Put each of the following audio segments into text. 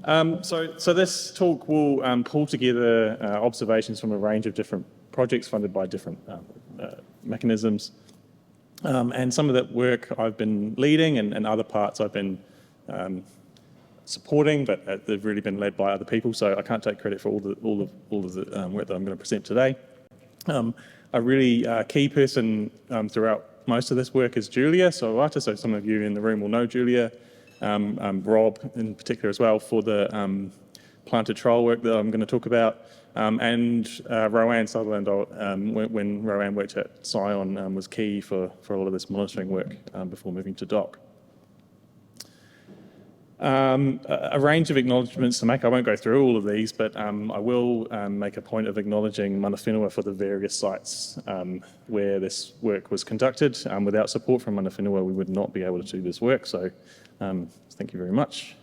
So this talk will pull together observations from a range of different projects funded by different mechanisms. And some of that work I've been leading and other parts I've been supporting, but they've really been led by other people, so I can't take credit for all of the work that I'm going to present today. A really key person throughout most of this work is Julia Sorata, so some of you in the room will know Julia, Rob in particular as well, for the planted trial work that I'm going to talk about, and Rowan Sutherland, when Rowan worked at Scion, was key for a lot of this monitoring work before moving to DOC. A range of acknowledgements to make. I won't go through all of these, but I will make a point of acknowledging mana whenua for the various sites where this work was conducted. Without support from mana whenua, we would not be able to do this work, so thank you very much.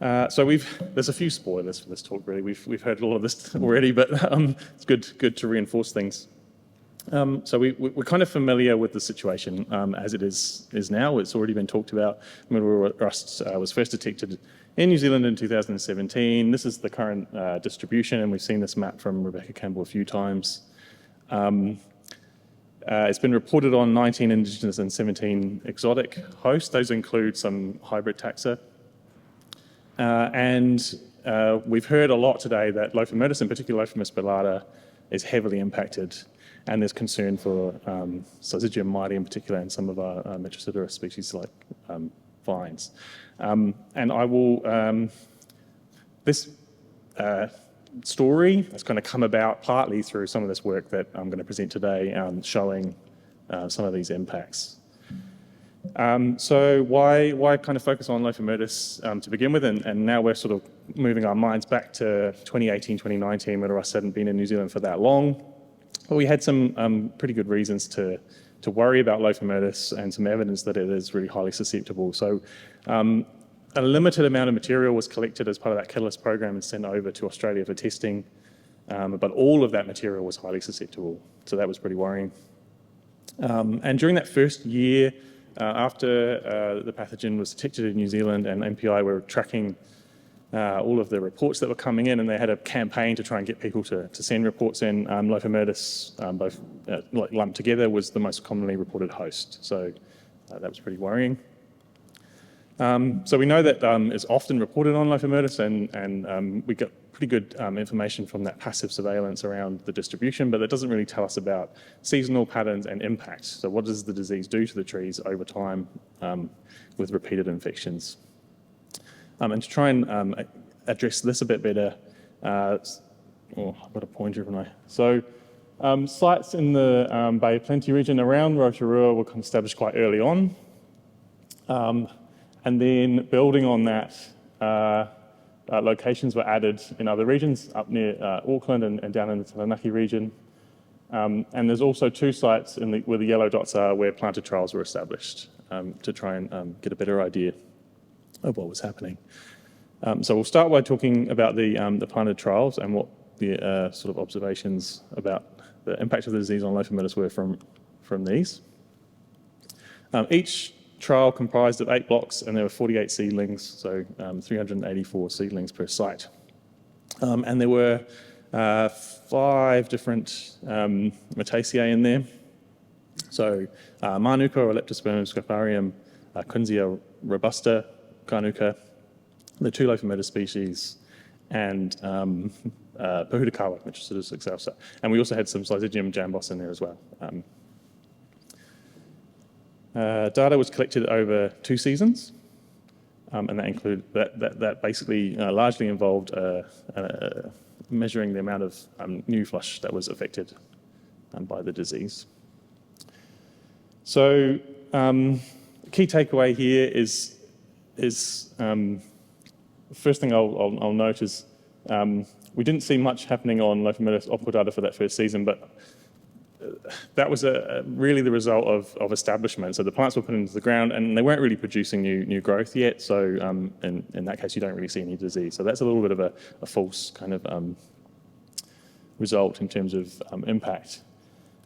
So there's a few spoilers for this talk, really. We've heard a lot of this already, but it's good to reinforce things. So we're kind of familiar with the situation as it is now. It's already been talked about. Myrtle rust was first detected in New Zealand in 2017. This is the current distribution, and we've seen this map from Rebecca Campbell a few times. It's been reported on 19 indigenous and 17 exotic hosts. Those include some hybrid taxa. And we've heard a lot today that Lophomyrtus, in particular Lophomyrtus bellata, is heavily impacted. And there's concern for Syzygium mighty in particular, and some of our Metrosideros species like vines. And I will, this story has kind of come about partly through some of this work that I'm going to present today, showing some of these impacts. So why kind of focus on Lophomyrtus to begin with, and now we're sort of moving our minds back to 2018, 2019, when rust hadn't been in New Zealand for that long. Well, we had some pretty good reasons to worry about Lophomyrtus and some evidence that it is really highly susceptible. So a limited amount of material was collected as part of that Catalyst program and sent over to Australia for testing, but all of that material was highly susceptible, so that was pretty worrying. And during that first year, after the pathogen was detected in New Zealand and MPI were tracking all of the reports that were coming in, and they had a campaign to try and get people to send reports in. Lophomyrtus, both lumped together, was the most commonly reported host, so that was pretty worrying. So we know that it's often reported on Lophomyrtus, and we got pretty good information from that passive surveillance around the distribution, but it doesn't really tell us about seasonal patterns and impact. So what does the disease do to the trees over time with repeated infections? And to try and address this a bit better, I've got a pointer, haven't I? So sites in the Bay of Plenty region around Rotorua were established quite early on. And then building on that, locations were added in other regions, up near Auckland and down in the Taranaki region. And there's also two sites where the yellow dots are where planted trials were established to try and get a better idea of what was happening. So we'll start by talking about the planted trials and what the sort of observations about the impact of the disease on Lophomyrtus were from these. Each trial comprised of 8 blocks, and there were 48 seedlings, so 384 seedlings per site. And there were 5 different Myrtaceae in there. So Manuka or Leptospermum scoparium, Quinzia robusta, Kanuka, the 2 Lophomyrtus species, and Pahudakawa, Metrosideros excelsa. And we also had some Syzygium jambos in there as well. Data was collected over 2 seasons, and that basically largely involved measuring the amount of new flush that was affected by the disease. So the key takeaway here is first thing I'll note is we didn't see much happening on Lophomyrtus opodata for that first season, but that was really the result of establishment. So the plants were put into the ground and they weren't really producing new growth yet. So in that case, you don't really see any disease. So that's a little bit of a false kind of result in terms of impact.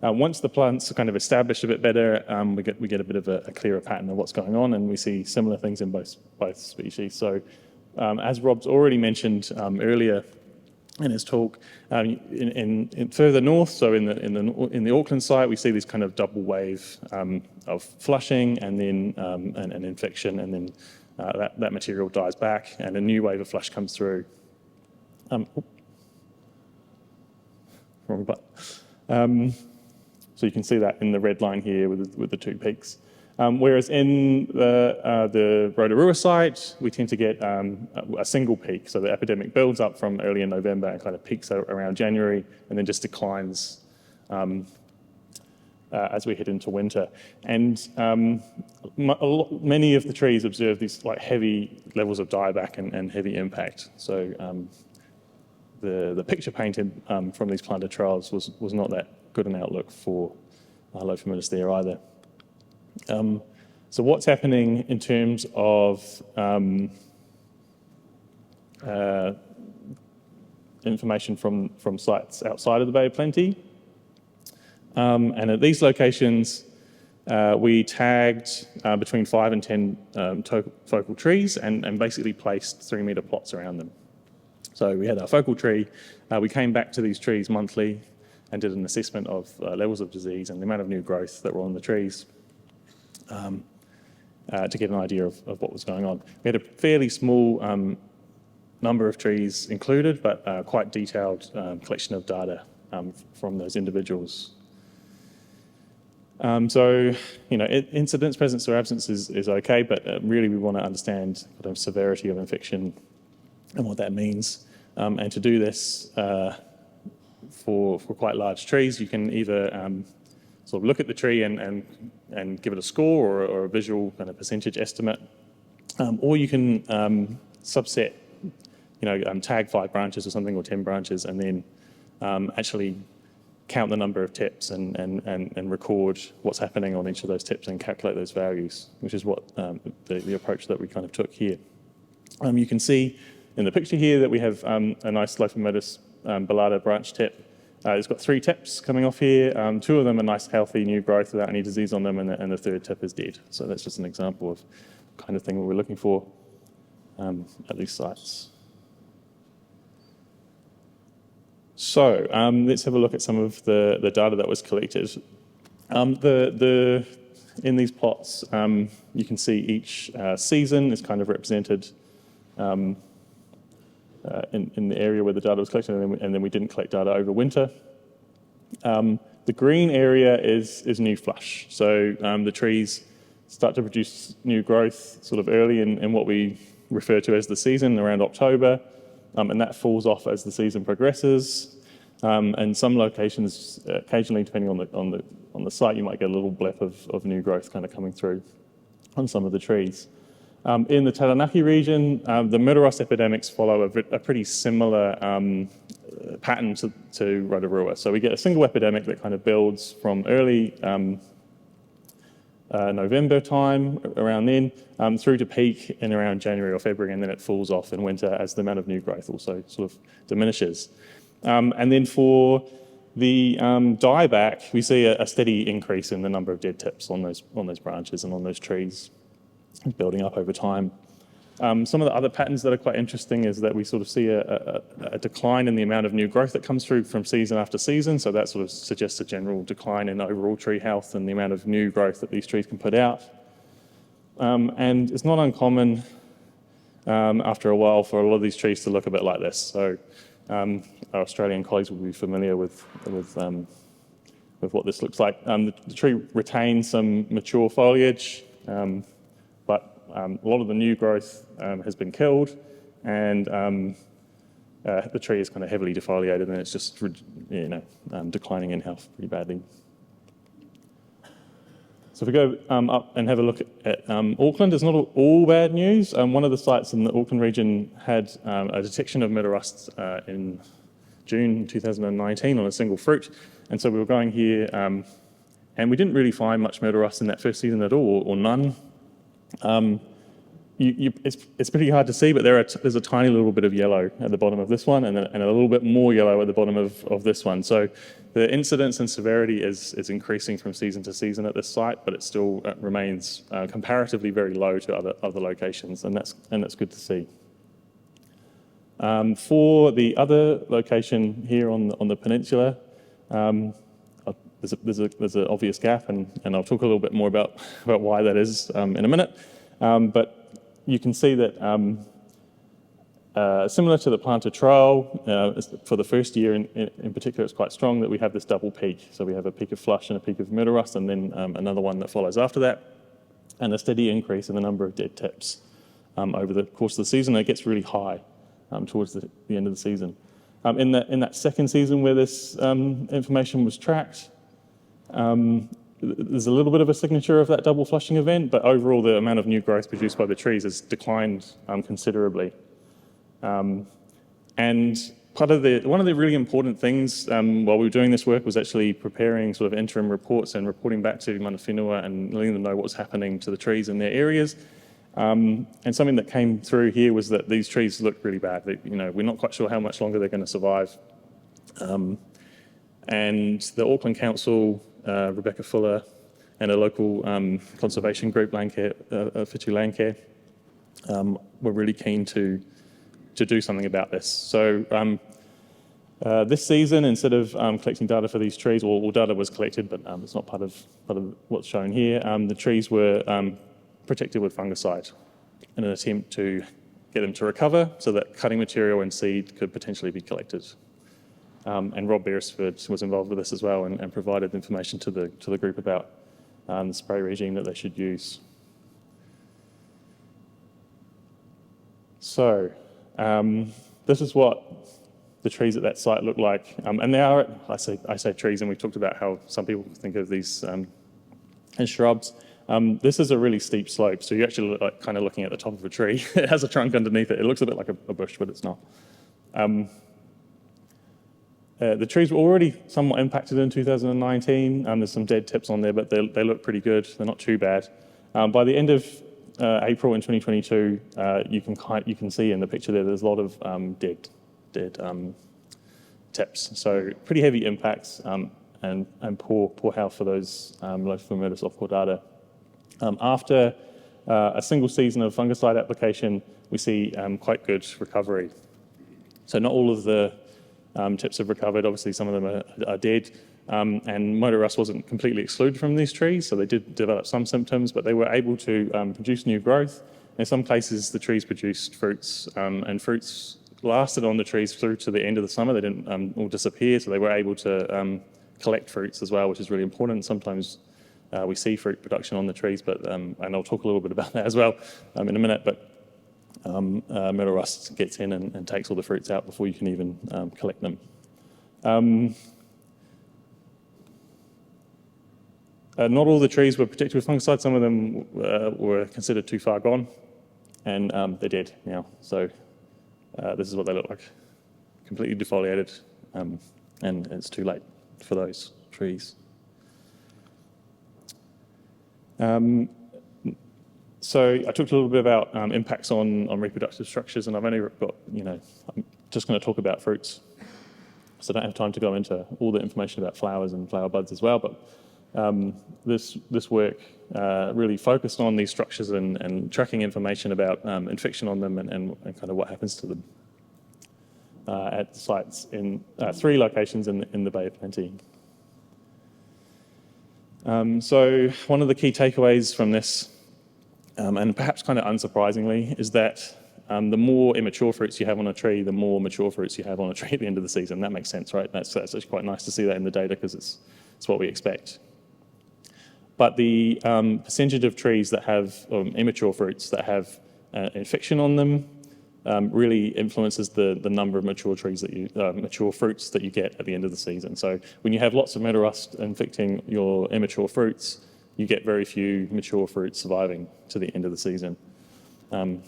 Once the plants are kind of established a bit better, we get a bit of a clearer pattern of what's going on, and we see similar things in both species. So, as Rob's already mentioned earlier in his talk, in further north, so in the Auckland site, we see this kind of double wave of flushing and then an infection, and then that material dies back, and a new wave of flush comes through. Wrong button. So you can see that in the red line here with the two peaks. Whereas in the Rotorua site, we tend to get a single peak. So the epidemic builds up from early in November and kind of peaks around January, and then just declines as we head into winter. And many of the trees observe these like heavy levels of dieback and heavy impact. So the picture painted from these planted trials was not that good an outlook for Lophomyrtus there either. So what's happening in terms of information from sites outside of the Bay of Plenty? And at these locations, we tagged between 5 and 10 focal trees and basically placed 3-metre plots around them. So we had our focal tree. We came back to these trees monthly and did an assessment of levels of disease and the amount of new growth that were on the trees to get an idea of what was going on. We had a fairly small number of trees included, but quite detailed collection of data from those individuals. So, incidence, presence or absence is okay, but really we want to understand the severity of infection and what that means. And to do this, for quite large trees, you can either sort of look at the tree and give it a score or a visual kind of percentage estimate, or you can subset, tag 5 branches or something, or 10 branches, and then actually count the number of tips and record what's happening on each of those tips and calculate those values, which is what the approach that we kind of took here. You can see in the picture here that we have a nice Lophomyrtus ballata branch tip. It's got 3 tips coming off here. 2 of them are nice, healthy, new growth without any disease on them, and the 3rd tip is dead. So that's just an example of the kind of thing that we're looking for at these sites. So let's have a look at some of the data that was collected. In these plots, you can see each season is kind of represented in the area where the data was collected, and then we didn't collect data over winter. The green area is new flush. So the trees start to produce new growth sort of early in what we refer to as the season, around October, and that falls off as the season progresses. And some locations, occasionally, depending on the site, you might get a little blip of new growth kind of coming through on some of the trees. In the Taranaki region, the myrtle rust epidemics follow a pretty similar pattern to Rotorua. So we get a single epidemic that kind of builds from early November time, around then, through to peak in around January or February, and then it falls off in winter as the amount of new growth also sort of diminishes. And then for the dieback, we see a steady increase in the number of dead tips on those branches and on those trees, building up over time. Some of the other patterns that are quite interesting is that we sort of see a decline in the amount of new growth that comes through from season after season. So that sort of suggests a general decline in overall tree health and the amount of new growth that these trees can put out. And it's not uncommon after a while for a lot of these trees to look a bit like this. So our Australian colleagues will be familiar with what this looks like. The tree retains some mature foliage, but a lot of the new growth has been killed, and the tree is kind of heavily defoliated, and it's just declining in health pretty badly. So if we go up and have a look at Auckland, it's not all bad news. One of the sites in the Auckland region had a detection of myrtle rust in June 2019 on a single fruit, and so we were going here, and we didn't really find much myrtle rust in that first season at all, or none. it's pretty hard to see, but there's a tiny little bit of yellow at the bottom of this one, and a little bit more yellow at the bottom of this one. So the incidence and severity is increasing from season to season at this site, but it still remains comparatively very low to other locations, and that's good to see. For the other location here on the peninsula, there's an obvious gap, and I'll talk a little bit more about why that is in a minute. But you can see that similar to the plantar trial, for the first year in particular, it's quite strong that we have this double peak. So we have a peak of flush and a peak of myrtle rust, and then another one that follows after that, and a steady increase in the number of dead tips over the course of the season. It gets really high towards the end of the season. In that second season where this information was tracked, there's a little bit of a signature of that double flushing event, but overall the amount of new growth produced by the trees has declined considerably. And one of the really important things while we were doing this work was actually preparing sort of interim reports and reporting back to mana whenua and letting them know what's happening to the trees in their areas. And something that came through here was that these trees look really bad. We're not quite sure how much longer they're going to survive. And the Auckland Council, Rebecca Fuller, and a local conservation group, Whitu Landcare, were really keen to do something about this. So this season, instead of collecting data for these trees, or data was collected, but it's not part of what's shown here, the trees were protected with fungicide in an attempt to get them to recover so that cutting material and seed could potentially be collected. And Rob Beresford was involved with this as well and provided information to the group about the spray regime that they should use. So this is what the trees at that site look like. And they are, I say trees, and we've talked about how some people think of these as shrubs. This is a really steep slope, so you actually look like kind of looking at the top of a tree. It has a trunk underneath it. It looks a bit like a bush, but it's not. The trees were already somewhat impacted in 2019. There's some dead tips on there, but they look pretty good. They're not too bad. By the end of April in 2022, you can see in the picture there's a lot of dead tips. So pretty heavy impacts and poor health for those Lophomyrtus off-cordata. After a single season of fungicide application, we see quite good recovery. So not all of the tips have recovered. Obviously, some of them are dead. And myrtle rust wasn't completely excluded from these trees, so they did develop some symptoms, but they were able to produce new growth. In some cases, the trees produced fruits, and fruits lasted on the trees through to the end of the summer. They didn't all disappear, so they were able to collect fruits as well, which is really important. Sometimes we see fruit production on the trees, but and I'll talk a little bit about that as well in a minute. But myrtle rust gets in and takes all the fruits out before you can even collect them. Not all the trees were protected with fungicide. Some of them were considered too far gone, and they're dead now. So this is what they look like, completely defoliated, and it's too late for those trees. So I talked a little bit about impacts on reproductive structures, and I've only got, I'm just going to talk about fruits. So I don't have time to go into all the information about flowers and flower buds as well, but this work really focused on these structures and tracking information about infection on them and kind of what happens to them at sites in 3 locations in the Bay of Plenty. So one of the key takeaways from this, and perhaps kind of unsurprisingly, is that the more immature fruits you have on a tree, the more mature fruits you have on a tree at the end of the season. That makes sense, right? That's actually quite nice to see that in the data because it's what we expect. But the percentage of trees that have immature fruits that have infection on them really influences the number of mature trees mature fruits that you get at the end of the season. So when you have lots of myrtle rust infecting your immature fruits, you get very few mature fruits surviving to the end of the season. And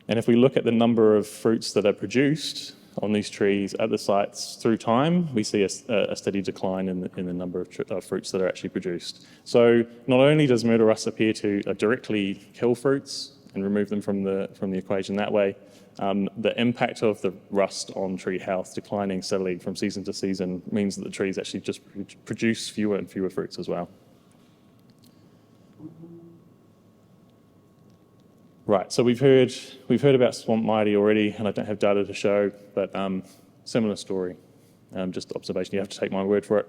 if we look at the number of fruits that are produced on these trees at the sites through time, we see a steady decline in the number of fruits that are actually produced. So not only does myrtle rust appear to directly kill fruits and remove them from the equation that way, the impact of the rust on tree health declining steadily from season to season means that the trees actually just produce fewer and fewer fruits as well. Right, so we've heard about swamp mighty already, and I don't have data to show, but similar story, just observation. You have to take my word for it.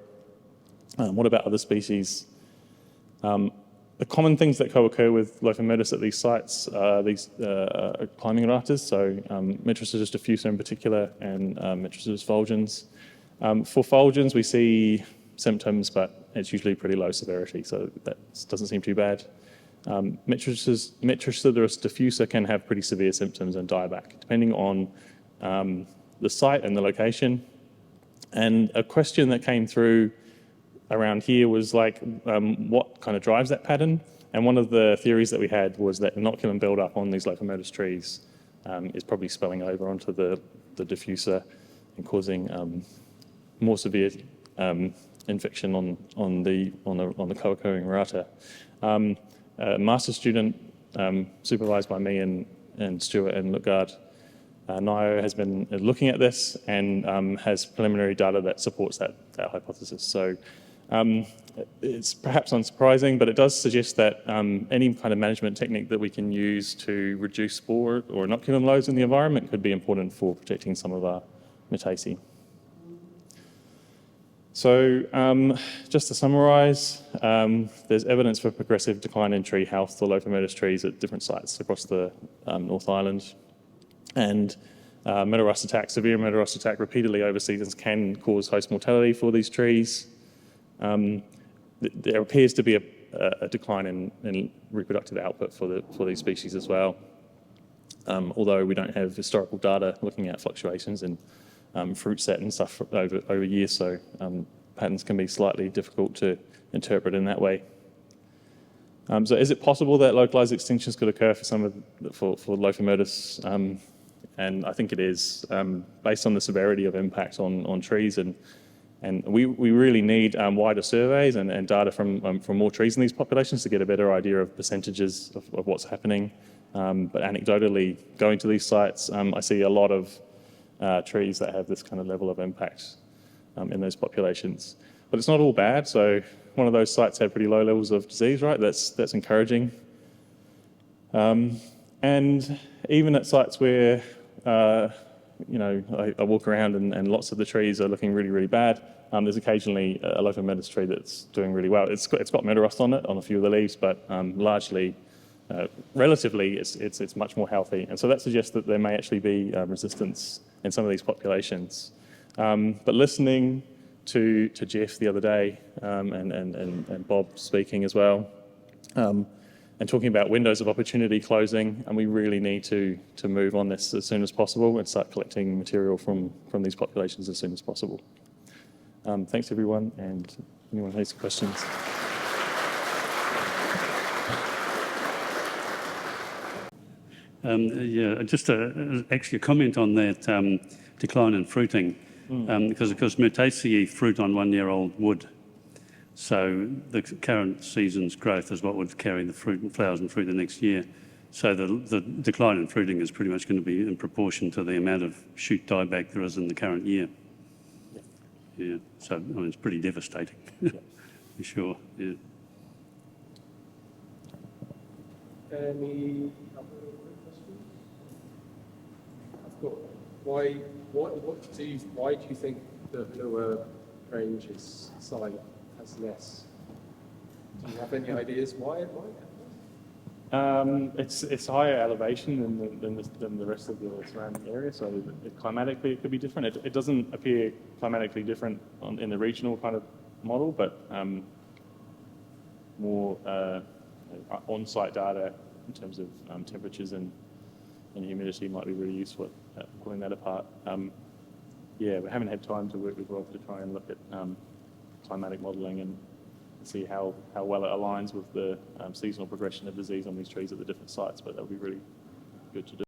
What about other species? The common things that co-occur with Lophomyrtus at these sites are these climbing raptors, so Myrtus diffusa in particular, and Myrtus fulgens. For fulgens, we see symptoms, but it's usually pretty low severity, so that doesn't seem too bad. Myrtus diffusa can have pretty severe symptoms and die back, depending on the site and the location. And a question that came through around here was like, what kind of drives that pattern? And one of the theories that we had was that inoculum buildup on these Lophomyrtus trees is probably spilling over onto the diffuser and causing more severe infection on the co-occurring rata. A master student supervised by me and Stuart and Lutgard, Nio, has been looking at this and has preliminary data that supports that hypothesis. So it's perhaps unsurprising, but it does suggest that any kind of management technique that we can use to reduce spore or inoculum loads in the environment could be important for protecting some of our Myrtaceae. So just to summarise, there's evidence for progressive decline in tree health for Lophomyrtus trees at different sites across the North Island. And myrtle rust attack, severe myrtle rust attack repeatedly over seasons can cause host mortality for these trees. There appears to be a decline in reproductive output for these species as well, although we don't have historical data looking at fluctuations in fruit set and stuff over years, so patterns can be slightly difficult to interpret in that way. So is it possible that localized extinctions could occur for Lophomyrtus? And I think it is, based on the severity of impact on trees, and we really need wider surveys and data from more trees in these populations to get a better idea of percentages of what's happening. But anecdotally, going to these sites, I see a lot of trees that have this kind of level of impact in those populations. But it's not all bad, so one of those sites had pretty low levels of disease, right? That's encouraging. And even at sites where, I walk around and lots of the trees are looking really, really bad, there's occasionally a Lophomyrtus tree that's doing really well. It's got myrtle rust on it, on a few of the leaves, but largely, relatively, it's much more healthy. And so that suggests that there may actually be resistance in some of these populations. But listening to Jeff the other day and Bob speaking as well, and talking about windows of opportunity closing, and we really need to move on this as soon as possible and start collecting material from these populations as soon as possible. Thanks everyone, and anyone has questions? Just actually a comment on that decline in fruiting, because of course Myrtaceae fruit on 1-year-old wood, so the current season's growth is what would carry the fruit and flowers and fruit the next year. So the decline in fruiting is pretty much going to be in proportion to the amount of shoot dieback there is in the current year. Yeah, so I mean, it's pretty devastating, for sure. Yeah. Any other questions? I've got why do you think the lower ranges site has less? Do you have any ideas why it might? It's higher elevation than the rest of the surrounding area, so climatically it could be different. It doesn't appear climatically different in the regional kind of model, but more on-site data in terms of temperatures and humidity might be really useful at pulling that apart. We haven't had time to work with Rob to try and look at climatic modelling and see how well it aligns with the seasonal progression of disease on these trees at the different sites, but that would be really good to do.